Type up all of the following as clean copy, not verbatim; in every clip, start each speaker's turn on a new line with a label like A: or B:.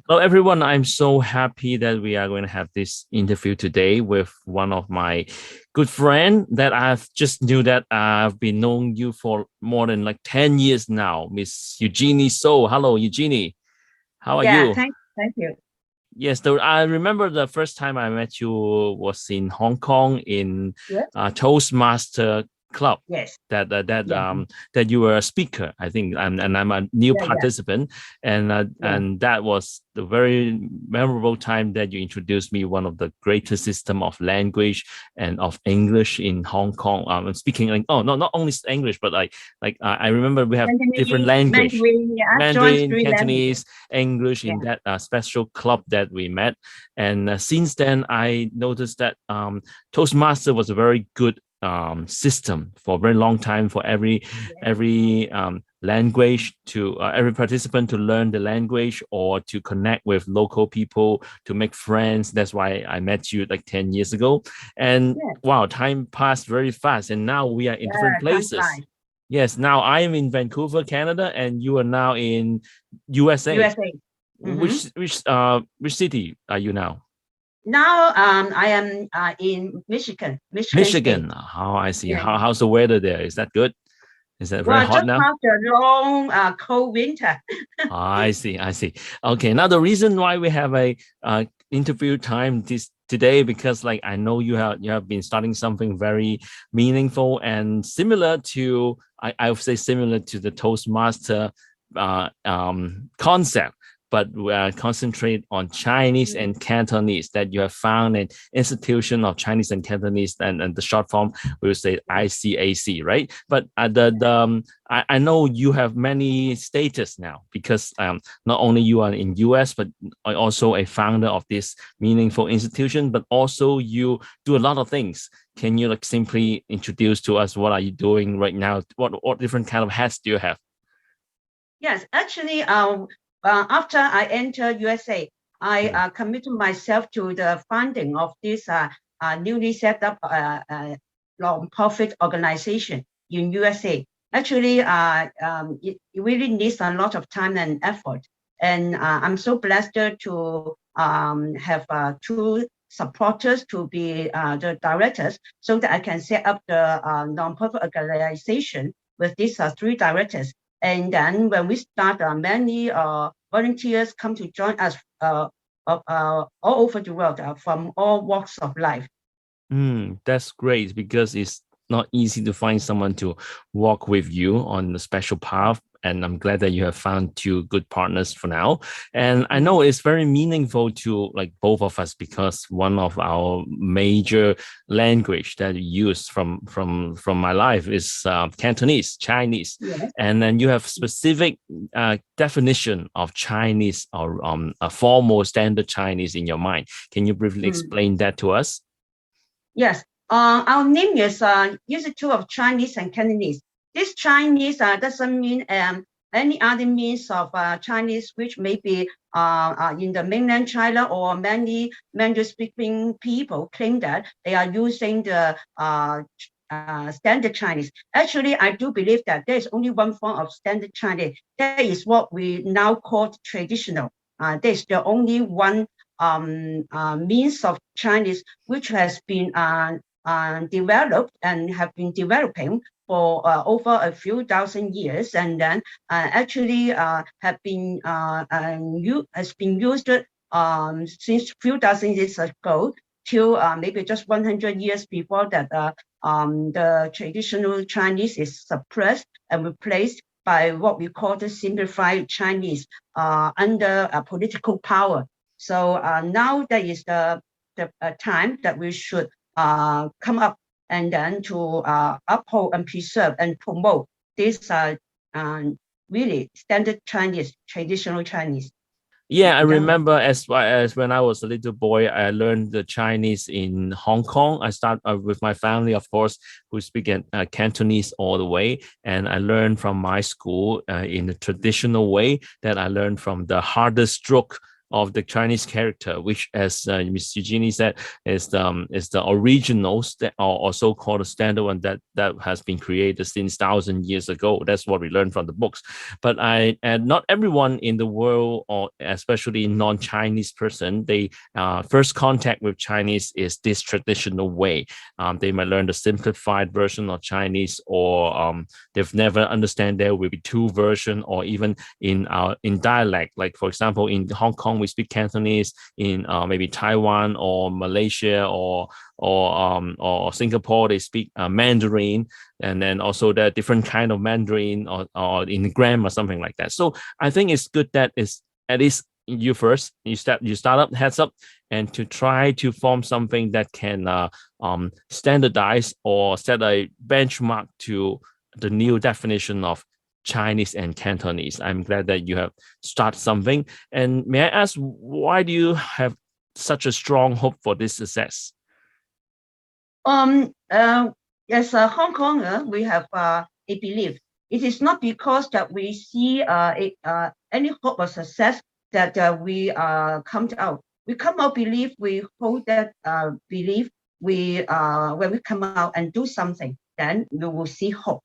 A: Hello, everyone. I'm so happy that we are going to have this interview today with one of my good friend that I've just knew that I've been knowing you for more than like 10 years now, Miss Eugenie So. Hello, Eugenie. How are
B: Yeah,
A: you?
B: thank you.
A: Yes, I remember the first time I met you was in Hong Kong in
B: Yes,
A: Toastmaster Club.
B: yes, yeah,
A: That you were a speaker, I think, and I'm a new
B: yeah,
A: participant,
B: yeah,
A: and that was the very memorable time that you introduced me one of the greatest system of language and of English in Hong Kong. I'm speaking like not only English, but I remember we have different
B: Cantonese,
A: language.
B: Mandarin, yeah, joint
A: Mandarin,
B: three languages.
A: Cantonese, English in
B: Yeah,
A: that special club that we met. And since then, I noticed that Toastmaster was a very good system for a very long time for
B: yeah,
A: every language to every participant to learn the language or to connect with local people to make friends. That's why I met you like 10 years ago. And
B: yeah,
A: wow, time passed very fast. And now we are in different
B: time
A: places.
B: flies.
A: Yes, now I am in Vancouver, Canada, and you are now in USA.
B: USA. Mm-hmm.
A: Which city are you now?
B: Now, I am in Michigan State.
A: Michigan. How I see.
B: Yeah.
A: How's the weather there? Is that good? Is that very
B: Well,
A: hot
B: just
A: now?
B: past the long, cold winter.
A: I see. I see. Okay. Now the reason why we have a interview time today because like I know you have been starting something very meaningful and similar to I would say similar to the Toastmaster concept, but we are concentrate on Chinese and Cantonese, that you have found an institution of Chinese and Cantonese, and the short form we will say ICAC, right? But I know you have many status now because not only you are in US, but also a founder of this meaningful institution, but also you do a lot of things. Can you like simply introduce to us what are you doing right now? What different kind of hats do you have?
B: Yes, actually, after I entered USA, I committed myself to the funding of this newly set up non-profit organization in USA. Actually, it really needs a lot of time and effort. And I'm so blessed to have two supporters to be the directors so that I can set up the non-profit organization with these three directors. And then when we start, many volunteers come to join us all over the world from all walks of life.
A: That's great because it's not easy to find someone to walk with you on the special path. And I'm glad that you have found two good partners for now. And I know it's very meaningful to like both of us because one of our major language that we use from my life is Cantonese, Chinese.
B: Yes.
A: And then you have specific definition of Chinese or a formal standard Chinese in your mind. Can you briefly explain that to us?
B: Yes. Our name is Institute of Chinese and Cantonese. This Chinese doesn't mean any other means of Chinese, which may be in the mainland China, or many Mandarin-speaking people claim that they are using the standard Chinese. Actually, I do believe that there is only one form of standard Chinese. That is what we now call traditional. There's the only one means of Chinese which has been developed and have been developing for over a few thousand years, and then actually has been used since few thousand years ago till maybe just 100 years before that. The traditional Chinese is suppressed and replaced by what we call the simplified Chinese under political power. So now that is the time that we should come up and then to uphold and preserve and promote this really standard Chinese, traditional Chinese.
A: Yeah, I remember as when I was a little boy, I learned the Chinese in Hong Kong. I start with my family, of course, who speak Cantonese all the way. And I learned from my school in the traditional way that I learned from the hardest stroke of the Chinese character, which, as Ms. Eugenie said, is the original or so-called standard one that has been created since 1,000 years ago. That's what we learned from the books. But not everyone in the world, or especially non-Chinese person, they first contact with Chinese is this traditional way. They might learn the simplified version of Chinese, or they've never understand there will be two versions, or even in dialect. Like, for example, in Hong Kong we speak Cantonese, in maybe Taiwan or Malaysia or Singapore they speak Mandarin, and then also there are different kind of Mandarin or in grammar, something like that. So I think it's good that it's at least you start up heads up and to try to form something that can standardize or set a benchmark to the new definition of Chinese and Cantonese. I'm glad that you have started something. And may I ask, why do you have such a strong hope for this success?
B: As a Hong Konger, we have a belief. It is not because that we see any hope of success that we come out. We come out belief. We hold that belief. When we come out and do something, then we will see hope.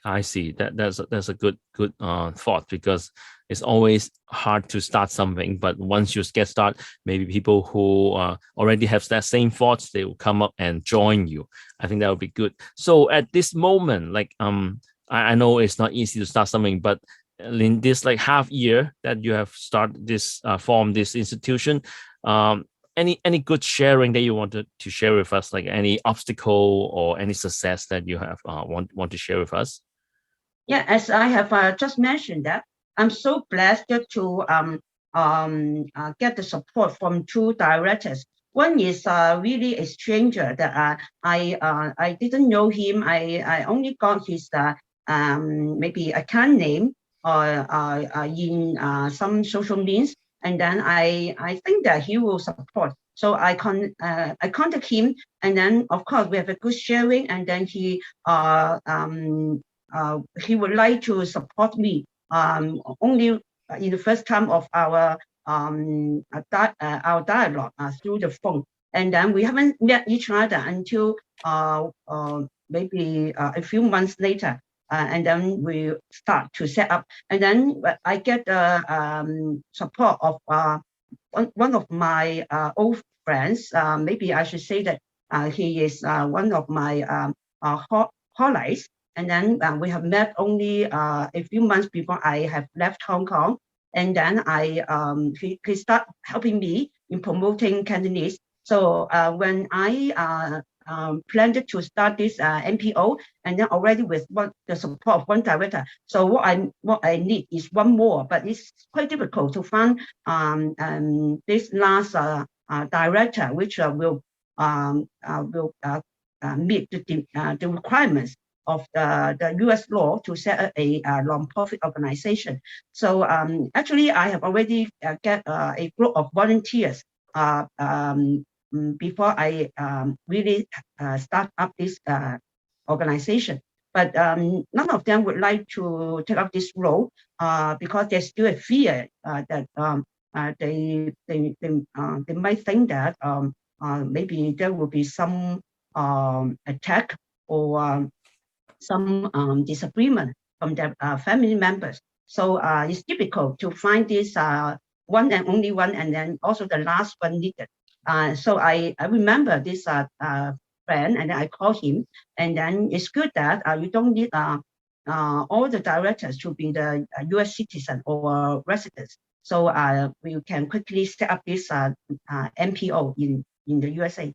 A: I see. That's a good thought, because it's always hard to start something, but once you get started, maybe people who already have that same thoughts, they will come up and join you. I think that would be good. So at this moment, like I know it's not easy to start something, but in this like half year that you have started this form this institution, any good sharing that you wanted to share with us, like any obstacle or any success that you have want to share with us?
B: Yeah, as I have just mentioned that I'm so blessed to get the support from two directors. One is really a stranger that I didn't know him. I only got his maybe account name in some social means, and then I think that he will support. So I contact him, and then of course we have a good sharing, and then he would like to support me only in the first time of our dialogue through the phone, and then we haven't met each other until maybe a few months later, and then we start to set up, and then I get the support of one of my old friends. Maybe I should say that he is one of my colleagues. And then we have met only a few months before I have left Hong Kong. And then he started helping me in promoting Cantonese. So when I planned to start this NPO, and then already with the support of one director. So what I need is one more, but it's quite difficult to find this last director, which will meet the requirements of the U.S. law to set up a non-profit organization. So actually, I have already get a group of volunteers before I really start up this organization. But none of them would like to take up this role because there's still a fear that they might think that maybe there will be some attack or some disagreement from their family members. So it's difficult to find this one and only one, and then also the last one needed. So I remember this friend, and I call him, and then it's good that you don't need all the directors to be the U.S. citizen or residents. So we can quickly set up this NPO in the USA.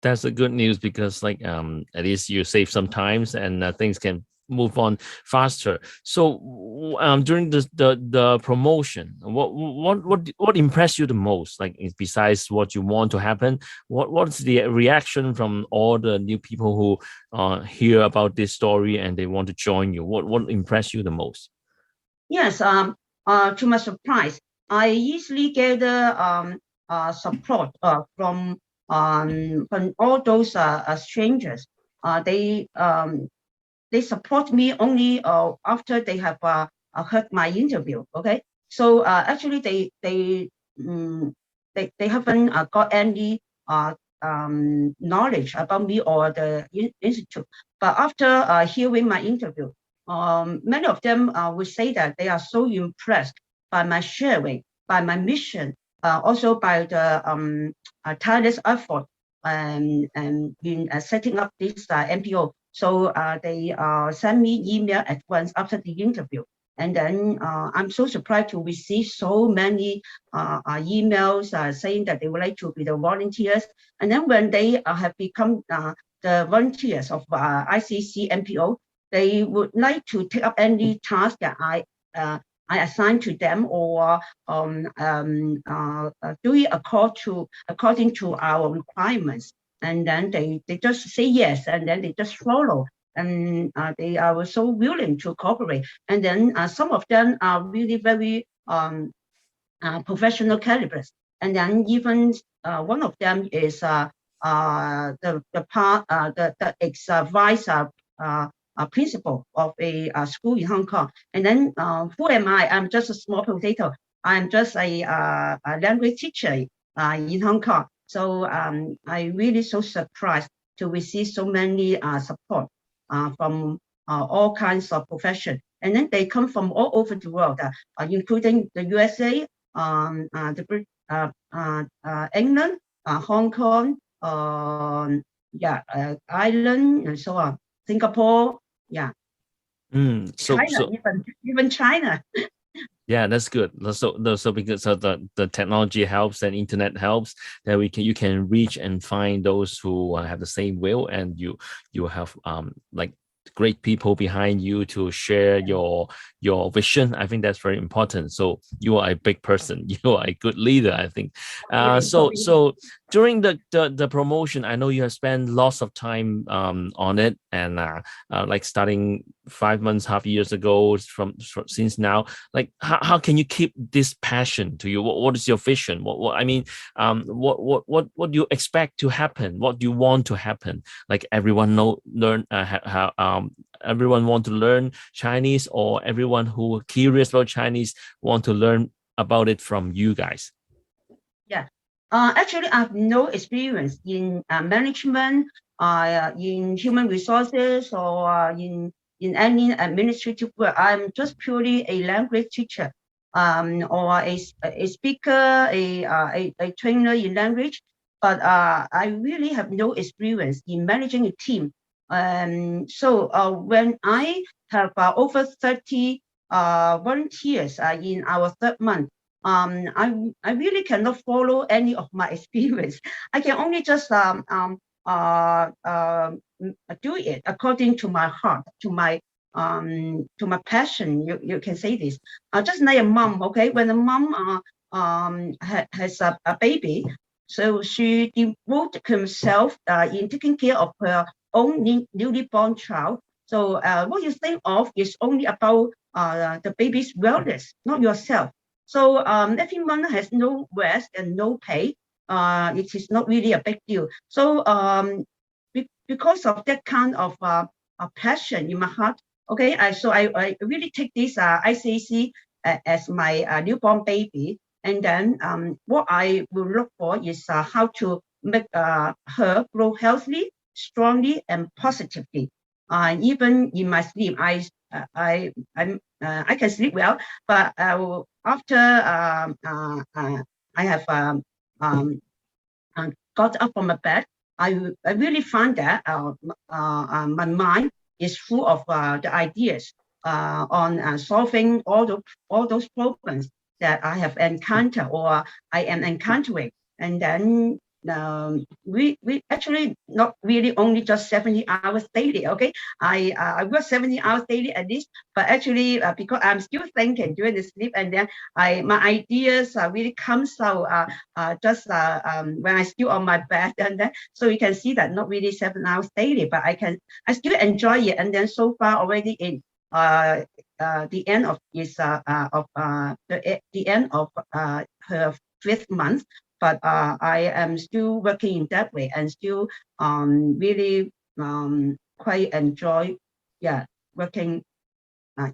A: That's a good news, because like at least you save some times and things can move on faster. So during the promotion, what impressed you the most? Like, besides what you want to happen, what's the reaction from all the new people who hear about this story and they want to join you? What impressed you the most?
B: Yes, to my surprise, I easily gather support from all those strangers. They support me only after they have heard my interview. Okay, So actually they haven't got any knowledge about me or the institute. But after hearing my interview, many of them would say that they are so impressed by my sharing, by my mission, also by the tireless effort in setting up this NPO. So they sent me email at once after the interview. And then I'm so surprised to receive so many emails saying that they would like to be the volunteers. And then when they have become the volunteers of ICAC NPO, they would like to take up any task that I assign to them, or do it according to our requirements. And then they just say yes, and then they just follow. And they are so willing to cooperate. And then some of them are really very professional calibers. And then even one of them is the ex-vice principal of a school in Hong Kong. And then who am I? I'm just a small potato. I'm just a language teacher in Hong Kong. So I really so surprised to receive so many support from all kinds of professions. And then they come from all over the world, including the USA, England, Hong Kong, Ireland, and so on, Singapore, China, even China.
A: Yeah, that's good. So because the technology helps and internet helps, that you can reach and find those who have the same will, and you have like great people behind you to share your vision. I think that's very important. So you are a big person. You are a good leader, I think. So during the promotion, I know you have spent lots of time on it, and like starting 5 months, half years ago, since now, like how can you keep this passion to you? What is your vision? What I mean, what do you expect to happen? What do you want to happen? Like everyone everyone want to learn Chinese, or everyone who are curious about Chinese want to learn about it from you guys?
B: Yeah. Actually, I have no experience in management, in human resources, or in any administrative work. I'm just purely a language teacher, or a speaker, a trainer in language. But I really have no experience in managing a team. So when I have over 30 volunteers in our third month, I really cannot follow any of my experience. I can only just do it according to my heart, to my passion. You can say this. Just like a mom, okay? When a mom has a baby, so she devoted herself in taking care of her own newly born child. So what you think of is only about the baby's wellness, not yourself. So every month has no rest and no pay. It is not really a big deal. So because of that kind of passion in my heart, okay, I really take this ICAC as my newborn baby. And then what I will look for is how to make her grow healthily, strongly, and positively. Even in my sleep, I can sleep well, but after I have got up from my bed, I really find that my mind is full of the ideas on solving all those problems that I have encountered or I am encountering. And then we actually not really only just 70 hours daily, okay? I work 70 hours daily at least, but actually because I'm still thinking during the sleep, and then my ideas really comes out just when I still on my bed, and then so you can see that not really 7 hours daily, but I still enjoy it. And then so far already in the end of is the end of her 5th month. But I am still working in that way, and still really quite enjoy working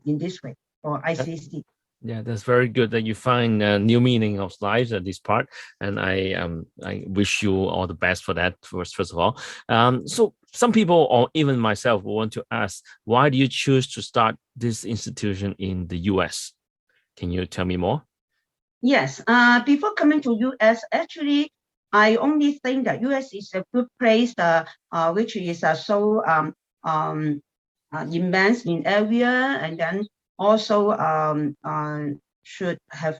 B: in this way for ICAC.
A: Yeah, that's very good that you find new meaning of life at this part, and I wish you all the best for that. First of all, so some people or even myself will want to ask, why do you choose to start this institution in the U.S.? Can you tell me more?
B: Yes. Before coming to U.S., actually, I only think that U.S. is a good place, which is so immense in area, and then also should have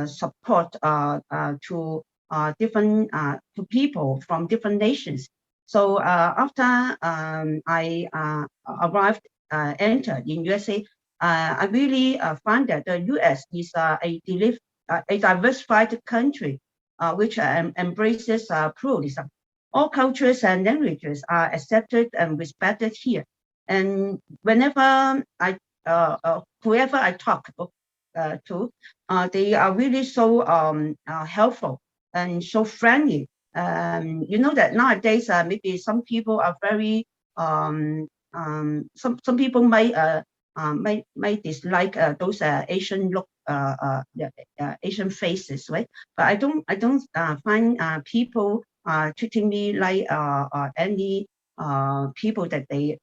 B: support to different to people from different nations. So after I entered in USA, I really found that the US is a diversified country which embraces pluralism. All cultures and languages are accepted and respected here. And whenever whoever I talk to, they are really so helpful and so friendly. You know that nowadays maybe some people are very some people might dislike those Asian look Asian faces, right? But I don't find people treating me like any people that they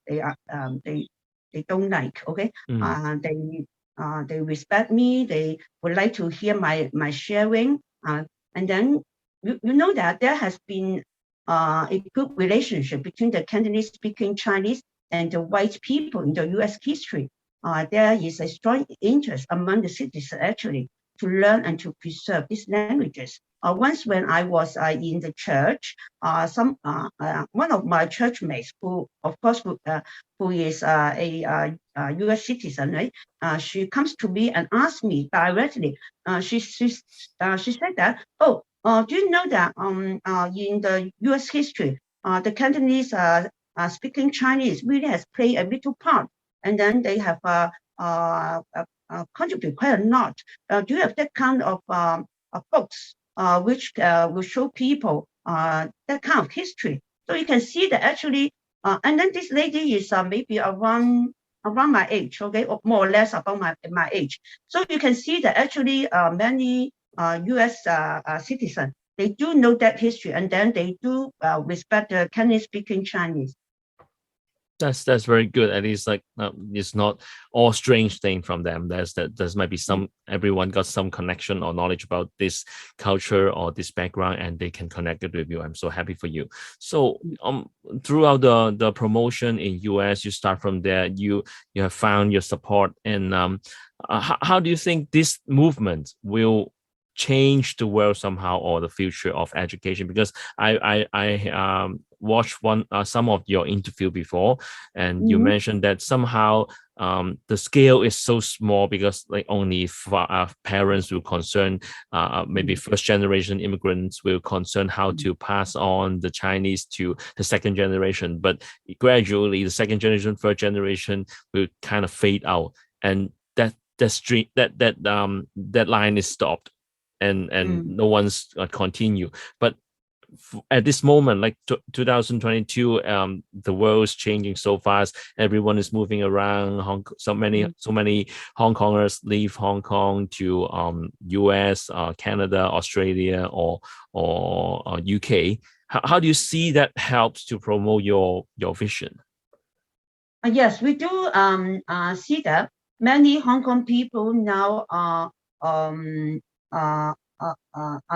B: don't like. Okay, they respect me. They would like to hear my sharing, and then you know that there has been a good relationship between the Cantonese speaking Chinese and the white people in the U.S. history. There is a strong interest among the citizens actually to learn and to preserve these languages. Once when I was in the church, one of my church mates, who of course who is a U.S. citizen, right? She comes to me and asks me directly. She said that, do you know that in the U.S. history, the Cantonese speaking Chinese really has played a vital part, and then they have contributed quite a lot. Do you have that kind of books which will show people that kind of history? So you can see that actually, and then this lady is maybe around my age, okay, or more or less about my age. So you can see that actually many U.S. citizens, they do know that history, and then they do respect the Cantonese speaking Chinese.
A: That's very good. At least like it's not all strange thing from them. There's might be some, everyone got some connection or knowledge about this culture or this background, and they can connect it with you. I'm so happy for you. So throughout the promotion in US, you start from there. You have found your support, and how do you think this movement will change the world somehow, or the future of education? Because I watched some of your interview before, and you mentioned that somehow the scale is so small because like only parents will concern, maybe first generation immigrants will concern how to pass on the Chinese to the second generation, but gradually the second generation, third generation will kind of fade out, and that line is stopped, and no one's continue. But at this moment, like 2022, the world is changing so fast. Everyone is moving around. So many Hong Kongers leave Hong Kong to US, Canada, Australia, or UK. How do you see that helps to promote your vision?
B: Yes, we do see that many Hong Kong people now are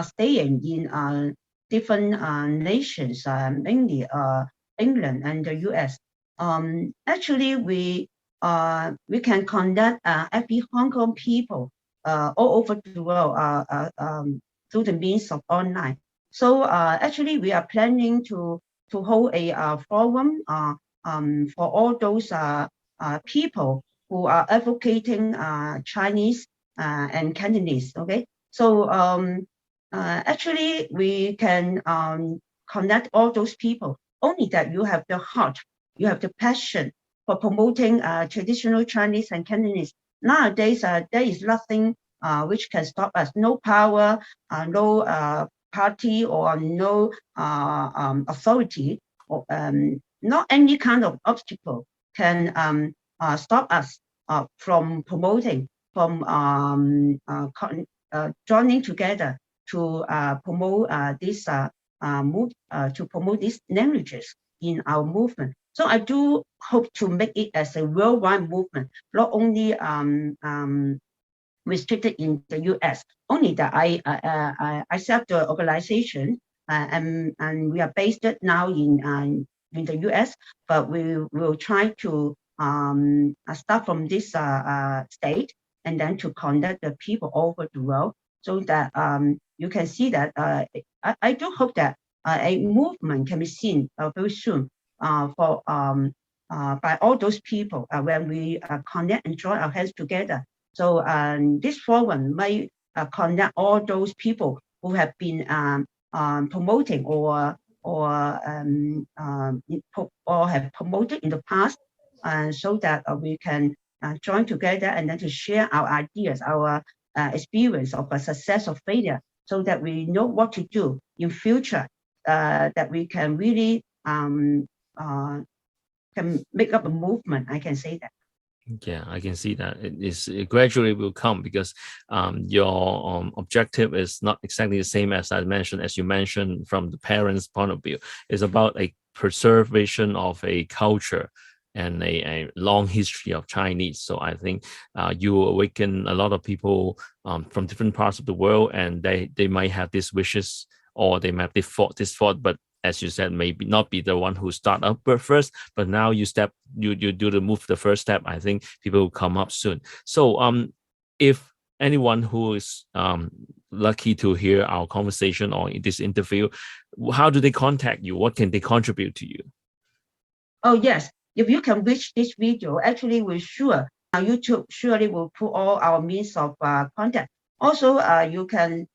B: staying in different nations, mainly England and the US. Actually, we can connect every Hong Kong people all over the world through the means of online. So actually, we are planning to hold a forum for all those people who are advocating Chinese and Cantonese. Okay, so actually we can connect all those people. Only that you have the heart, you have the passion for promoting traditional Chinese and Cantonese. Nowadays, there is nothing which can stop us. No power, no party, or no authority, or not any kind of obstacle can stop us from promoting from joining together to promote this to promote these languages in our movement. So I do hope to make it as a worldwide movement, not only restricted in the U.S. Only that I set up the organization, and we are based now in the U.S., but we will try to start from this state and then to connect the people over the world, so that you can see that I do hope that a movement can be seen very soon by all those people when we connect and join our hands together. So this forum may connect all those people who have been promoting or have promoted in the past, so that we can join together and then to share our ideas, our experience of a success or failure, so that we know what to do in future, that we can really can make up a movement. I can say that.
A: Yeah, I can see that it gradually will come, because your objective is not exactly the same as you mentioned from the parents' point of view. It's about a preservation of a culture and a long history of Chinese. So I think you awaken a lot of people from different parts of the world, and they might have these wishes, or they might have this thought, but as you said, maybe not be the one who start up first, but now you do the first step. I think people will come up soon. So if anyone who is lucky to hear our conversation or this interview, how do they contact you? What can they contribute to you?
B: Oh yes, if you can reach this video, actually we're sure YouTube surely will put all our means of contact. Also, you can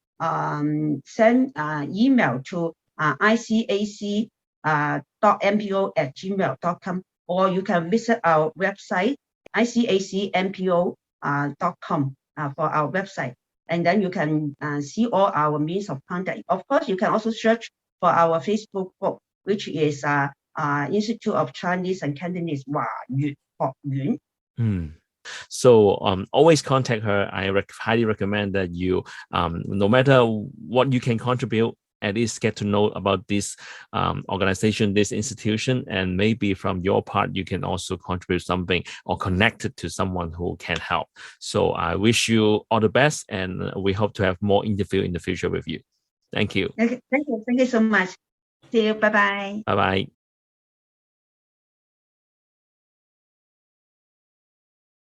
B: send email to icac.npo@gmail.com, or you can visit our website, icacnpo.com, for our website, and then you can see all our means of contact. Of course, you can also search for our Facebook group, which is Institute of Chinese and Cantonese 華粵學院.
A: So always contact her. I highly recommend that you, no matter what you can contribute, at least get to know about this organization, this institution, and maybe from your part, you can also contribute something or connect it to someone who can help. So I wish you all the best, and we hope to have more interview in the future with you. Thank you.
B: Thank you so much. See you. Bye-bye.
A: Bye-bye.